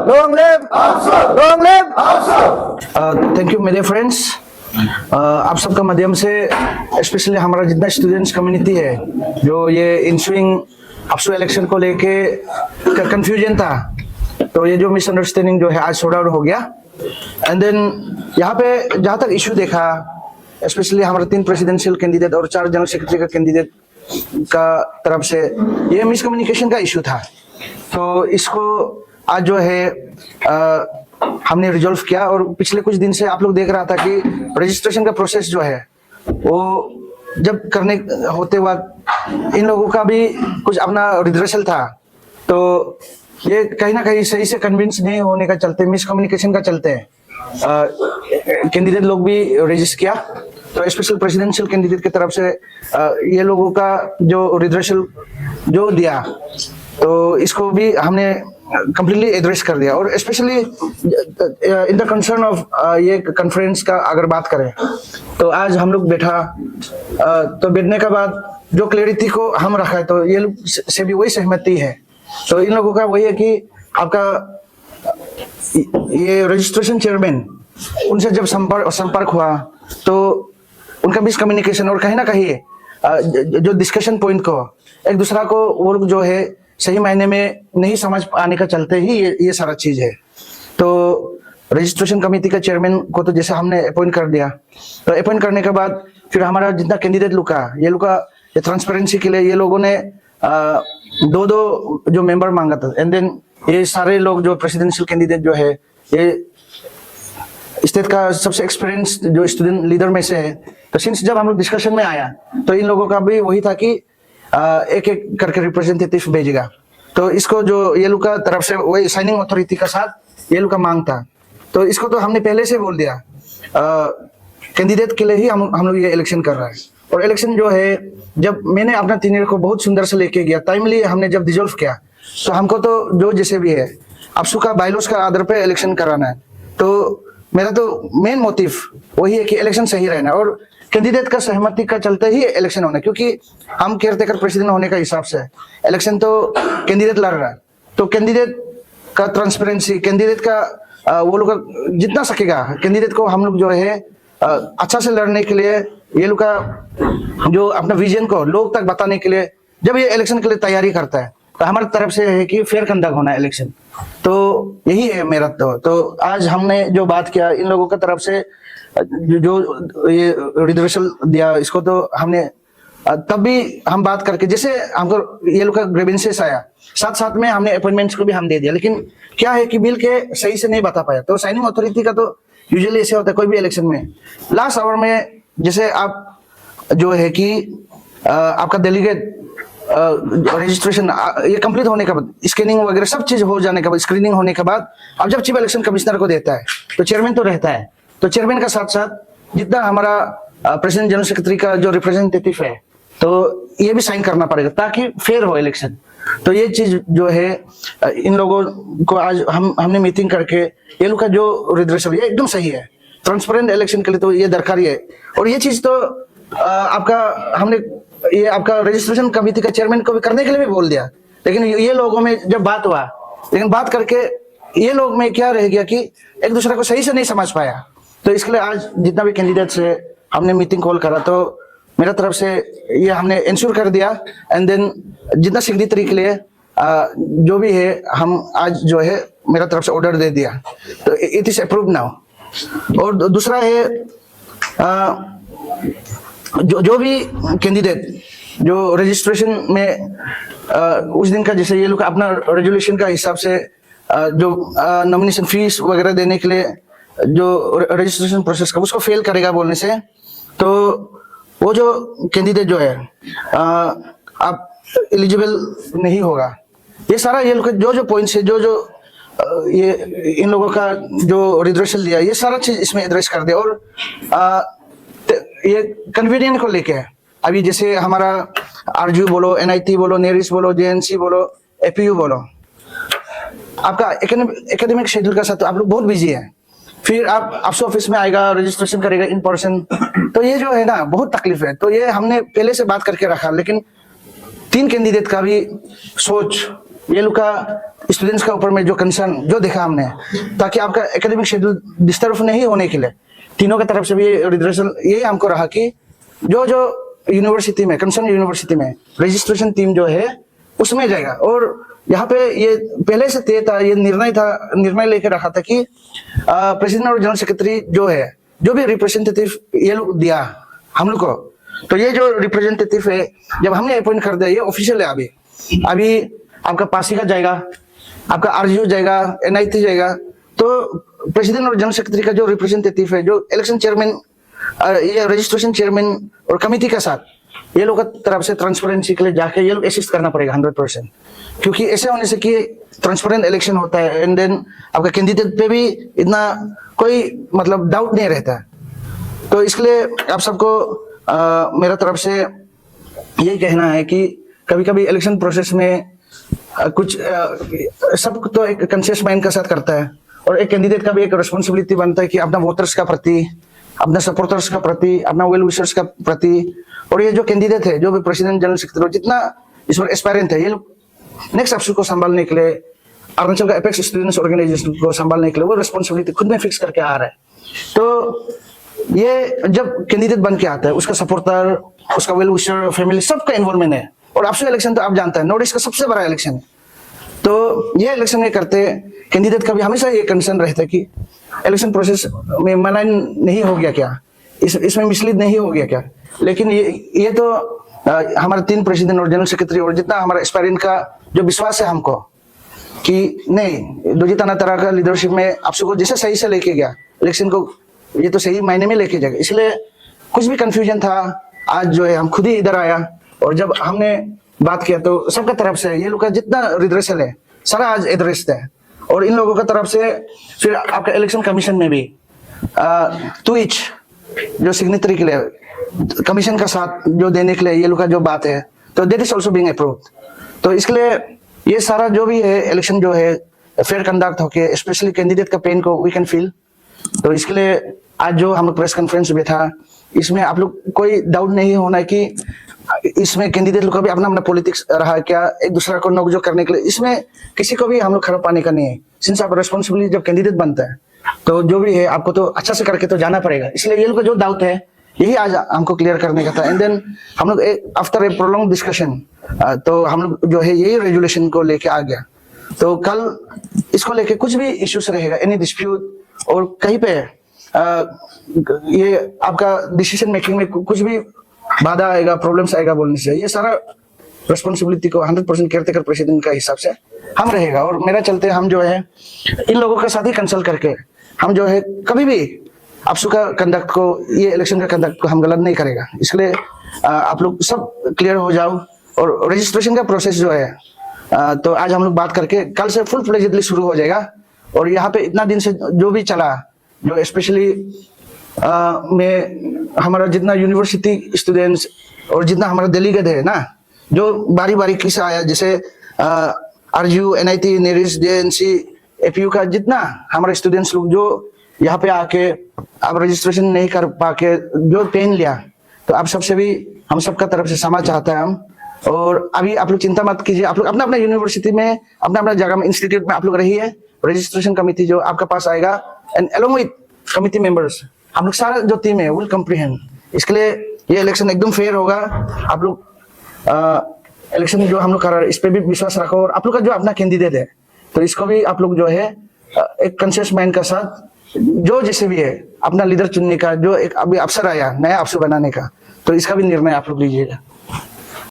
Long live APSO! Long live APSO! Thank you मेरे friends. आप सबका माध्यम से स्पेशली हमारा जितना स्टूडेंट्स कम्युनिटी है जो ये इंस्विंग APSO इलेक्शन को लेके कंफ्यूजन था, तो ये जो मिसअंडरस्टैंडिंग जो है आज सॉर्ट आउट हो गया। एंड देन यहाँ पे जहाँ तक इशू देखा, स्पेशली हमारे 3 प्रेसिडेंशियल कैंडिडेट और 4 जनरल सेक्रेटरी का कैंडिडेट का तरफ से ये मिसकम्युनिकेशन का इशू था। तो इसको आज जो है हमने रिजॉल्व किया। और पिछले कुछ दिन से आप लोग देख रहा था कि रजिस्ट्रेशन का प्रोसेस जो है वो जब करने होते वक्त इन लोगों का भी कुछ अपना रिड्रेसल था, तो ये कहीं ना कहीं सही से कन्विंस नहीं होने का चलते, मिसकम्युनिकेशन का चलते कैंडिडेट लोग भी रजिस्टर किया। तो स्पेशल प्रेसिडेंशियल कैंडिडेट की तरफ से ये लोगों का जो रिड्रेसल जो दिया, तो इसको भी हमने कंप्लीटली एड्रेस कर दिया। और specially in the concern of ये कॉन्फ्रेंस का अगर बात करें, तो आज हम लोग बैठा, तो बैठने के बाद जो क्लैरिटी को हम रखा है, तो ये लोग से भी वही सहमति है। तो इन लोगों का वही है कि आपका ये रजिस्ट्रेशन चेयरमैन, उनसे जब संपर्क हुआ तो उनका मिसकम्युनिकेशन और कहीं ना कहीं जो डिस्कशन पॉइंट को एक दूसरा को वो लोग जो है सही मायने में नहीं समझ पाने का चलते ही ये सारा चीज है। तो रजिस्ट्रेशन कमेटी का चेयरमैन को तो जैसे हमने अपॉइंट कर दिया, तो अपॉइंट करने के बाद फिर हमारा जितना कैंडिडेट लोग का ये लोग का ट्रांसपेरेंसी के लिए ये लोगों ने 2 जो मेंबर मांगा था। एंड देन ये सारे लोग जो प्रेसिडेंशियल कैंडिडेट जो है ये स्टेट का सबसे एक्सपीरियंस जो स्टूडेंट लीडर में से है। तो सिंस जब हम लोग डिस्कशन में आया, तो इन लोगों का भी वही था कि एक एक करके रिप्रेजेंटेटिव भेजेगा। तो इसको जो ये लोग का तरफ से वही साइनिंग अथॉरिटी का साथ ये लोग का मांग था। तो इसको तो हमने पहले से बोल दिया, कैंडिडेट के लिए ही हम लोग ये इलेक्शन कर रहा है। और इलेक्शन जो है, जब मैंने अपना टीनियर को बहुत सुंदर से लेके गया, टाइमली हमने जब डिजोल्व किया, तो हमको तो जो जैसे भी है APSO का बायलॉज का आधार पे इलेक्शन कराना है। तो मेरा तो मेन मोटिव वही है कि इलेक्शन सही रहना और कैंडिडेट का सहमति का चलते ही इलेक्शन होना, क्योंकि हम केयरटेकर प्रेसिडेंट होने का हिसाब से इलेक्शन तो कैंडिडेट लड़ रहा है। तो कैंडिडेट का ट्रांसपेरेंसी, कैंडिडेट का वो लोग जितना सकेगा कैंडिडेट को हम लोग जो है अच्छा से लड़ने के लिए, ये लोग का जो अपना विजन को लोग तक बताने के लिए जब ये इलेक्शन के लिए तैयारी करता है, तो हमारी तरफ से है कि फेयर कंडक्ट होना है इलेक्शन। तो यही है मेरा। तो आज हमने जो बात किया इन लोगों की तरफ से जो ये रिजर्वेशन दिया, इसको तो हमने तब भी हम बात करके, जैसे हमको ये लोग का ग्रीवेंसेस आया, साथ साथ में हमने अपॉइंटमेंट्स को भी हम दे दिया। लेकिन क्या है कि मिल के सही से नहीं बता पाया। तो साइनिंग अथॉरिटी का तो यूजुअली ऐसे होता है कोई भी इलेक्शन में लास्ट आवर में, जैसे आप जो है कि आपका डेलीगेट रजिस्ट्रेशन ये कंप्लीट होने के बाद, स्कैनिंग वगैरह सब चीज हो जाने के बाद, स्क्रीनिंग होने के बाद, अब जब चीफ इलेक्शन कमिश्नर को देता है, तो चेयरमैन तो रहता है। तो चेयरमैन का साथ साथ जितना हमारा प्रेसिडेंट जनरल सेक्रेटरी का जो रिप्रेजेंटेटिव है, तो ये भी साइन करना पड़ेगा ताकि फेयर हो इलेक्शन। तो ये चीज जो है इन लोगों को आज हमने मीटिंग करके ये लोग का जो रिड्रेसल ये एकदम सही है। ट्रांसपेरेंट इलेक्शन के लिए तो ये दरकार है। और ये चीज तो आपका हमने ये आपका रजिस्ट्रेशन कमेटी का चेयरमैन को भी करने के लिए भी बोल दिया। लेकिन ये लोगों में जब बात हुआ, लेकिन बात करके ये लोग में क्या रह गया कि एक दूसरे को सही से नहीं समझ पाया। तो इसके लिए आज जितना भी कैंडिडेट्स है हमने मीटिंग कॉल करा, तो मेरा तरफ से ये हमने इंश्योर कर दिया। एंड देन जितना सिग्नेचरी के लिए जो भी है हम आज जो है मेरा तरफ से ऑर्डर दे दिया, तो इट इज अप्रूव्ड नाउ। और दूसरा है जो भी कैंडिडेट जो रजिस्ट्रेशन में उस दिन का, जैसे ये लोग अपना रेजोल्यूशन का हिसाब से जो नॉमिनेशन फीस वगैरह देने के लिए जो रजिस्ट्रेशन प्रोसेस का उसको फेल करेगा बोलने से, तो वो जो कैंडिडेट जो है आप एलिजिबल नहीं होगा। ये सारा ये लोग जो पॉइंट्स है, जो ये इन लोगों का जो रिजर्वेशन दिया, ये सारा चीज इसमें एड्रेस कर दिया। और ये कन्वीनियंट को लेके अभी जैसे हमारा आरजू बोलो, NIT बोलो, नेरिस बोलो, JNC बोलो, APU बोलो, आपका एकेडमिक शेड्यूल का साथ आप लोग बहुत बिजी है। फिर आप APSO ऑफिस में आएगा, रजिस्ट्रेशन करेगा इन पर्सन, तो ये जो है ना बहुत तकलीफ है। तो ये हमने पहले से बात करके रखा, लेकिन 3 कैंडिडेट का भी सोच ये लोग का स्टूडेंट्स का ऊपर में जो कंसर्न जो देखा हमने, ताकि आपका एकेडमिक शेड्यूल डिस्टर्ब नहीं होने के लिए तीनों की तरफ से भी रिड्रेसल ये हमको रहा कि जो जो यूनिवर्सिटी में कंसर्न यूनिवर्सिटी में रजिस्ट्रेशन टीम जो है उसमें जाएगा। और यहाँ पे ये पहले से तय था, ये निर्णय लेकर रखा था कि प्रेसिडेंट और जनरल सेक्रेटरी जो है, जो भी रिप्रेजेंटेटिव ये लोग दिया हम लोग को, तो ये जो रिप्रेजेंटेटिव है जब हमने अपॉइंट कर दिया, ये ऑफिशियल है। अभी आपका पासीघाट जाएगा, आपका आरजीयू जाएगा, एनआईटी जाएगा, तो प्रेसिडेंट और जनरल सेक्रेटरी का जो रिप्रेजेंटेटिव है, जो इलेक्शन चेयरमैन, ये रजिस्ट्रेशन चेयरमैन और कमेटी के साथ ये लोग का तरफ से ट्रांसपेरेंसी के लिए जाके ये लोग असिस्ट करना पड़ेगा 100%, क्योंकि ऐसे होने से कि ट्रांसपेरेंट इलेक्शन होता है एंड देन आपका कैंडिडेट पे भी इतना कोई मतलब डाउट नहीं रहता है। तो इसलिए आप सबको मेरा तरफ से यही कहना है कि कभी कभी इलेक्शन प्रोसेस में कुछ सब तो एक कॉन्शियस माइंड के साथ करता है, और एक कैंडिडेट का भी एक रिस्पॉन्सिबिलिटी बनता है कि अपना वोटर्स का प्रति, अपना सपोर्टर्स का प्रति, अपना वेल विशर्स का प्रति, और ये जो कैंडिडेट है, जो भी प्रेसिडेंट जनरल सेक्रेटरी जितना इस बार एस्पायरेंट है, ये लोग नेक्स्ट ऑप्शन को संभालने के लिए, अरुणाचल का एपेक्स स्टूडेंट्स ऑर्गेनाइजेशन को संभालने के लिए वो रिस्पॉन्सिबिलिटी खुद में फिक्स करके आ रहा है। तो ये जब कैंडिडेट बन के आता है, उसका सपोर्टर, उसका वेल विशर, फैमिली, सबका इन्वॉल्वमेंट है। और आपसे इलेक्शन तो आप जानते हैं, नॉर्थ ईस्ट का सबसे बड़ा इलेक्शन है। तो ये इलेक्शन में करते कैंडिडेट का भी हमेशा ये कंसर्न रहता है कि इलेक्शन प्रोसेस में मलाइन नहीं हो गया क्या, इसमें मिसलीड नहीं हो गया क्या। लेकिन ये तो हमारे 3 प्रेसिडेंट और जनरल सेक्रेटरी और जितना हमारा एस्पायरेंट का जो विश्वास है हमको कि नहीं, दोजित अनातरा का लीडरशिप में आप सबको जैसे सही से लेके गया इलेक्शन को, ये तो सही मायने में लेके जाएगा। इसलिए कुछ भी कंफ्यूजन था, आज जो है हम खुद ही इधर आया, और जब हमने बात किया तो सबका तरफ से ये लोग का जितना रिड्रेसल है सारा आज एड्रेस है। और इन लोगों का तरफ से फिर आपका इलेक्शन कमीशन में भी 2 each जो सिग्नेचरी के लिए कमीशन का साथ जो देने के लिए ये लोग का जो बात है, तो that is also being approved. तो इसके लिए ये सारा जो भी है इलेक्शन जो है फेयर कंडक्ट होके, स्पेशली कैंडिडेट का पेन को वी कैन फील। तो इसके लिए आज जो हम लोग प्रेस कॉन्फ्रेंस में था, इसमें आप लोग कोई डाउट नहीं होना कि इसमें कैंडिडेट लोग का भी अपना अपना पॉलिटिक्स रहा क्या, एक दूसरे को नोकझोंक करने के लिए, इसमें किसी को भी हम लोग खराब पाने का नहीं है। सिंस आप रेस्पॉन्सिबिलिटी जब कैंडिडेट बनता है तो जो भी है आपको तो अच्छा से करके तो जाना पड़ेगा। इसलिए ये लोग का जो डाउट है यही आज हमको क्लियर करने का था। एंड देन हम लोग आफ्टर ए प्रोलॉन्ग डिस्कशन तो हम लोग जो है यही रेजुलेशन को लेके आ गया। तो कल इसको लेके कुछ भी इश्यूज रहेगा, एनी डिस्प्यूट और कहीं पे ये आपका डिसीजन मेकिंग में कुछ भी बाधा आएगा, प्रॉब्लम्स आएगा बोलने से, ये सारा रिस्पॉन्सिबिलिटी को 100% केयरटेकर प्रेसिडेंट का हिसाब से हम रहेगा। और मेरा चलते हम जो है इन लोगों के साथ ही कंसल्ट करके हम जो है कभी भी आपसू का कंडक्ट को, ये इलेक्शन का कंडक्ट को हम गलत नहीं करेगा। इसलिए आप लोग सब क्लियर हो जाओ। और रजिस्ट्रेशन का प्रोसेस जो है तो आज हम लोग बात करके कल से फुल फ्लेजेडली शुरू हो जाएगा। और यहाँ पे इतना दिन से जो भी चला, जो स्पेशली में हमारा जितना यूनिवर्सिटी स्टूडेंट्स और जितना हमारा डेलीगेट है ना, जो बारी बारी किस्सा आया, जैसे आरजीयू, एनआईटी, नेरिस, जेएनसी, एपीयू का जितना हमारे स्टूडेंट्स लोग जो यहाँ पे आके अब रजिस्ट्रेशन नहीं कर पाके जो पेन लिया, तो आप सबसे भी हम सबका तरफ से क्षमा चाहता है हम। और अभी आप लोग चिंता मत कीजिए, आप लोग अपना अपना यूनिवर्सिटी में, अपना अपना जगह में, इंस्टीट्यूट में आप लोग रहिए। रजिस्ट्रेशन कमिटी जो आपका पास आएगा and along with committee members हम लोग सारा जो टीम है विल कंप्रीहेंड। इसके लिए ये इलेक्शन एकदम फेयर होगा। आप लोग इलेक्शन जो हम लोग कर रहे हैं इस पे भी विश्वास रखो। और आप लोग का जो अपना कैंडिडेट है तो इसको भी आप लोग जो है एक कॉन्शियस माइंड का साथ जो जैसे भी है अपना लीडर चुनने का, जो एक अभी अवसर आया नया अवसर बनाने का, तो इसका भी निर्णय आप लोग लीजिएगा।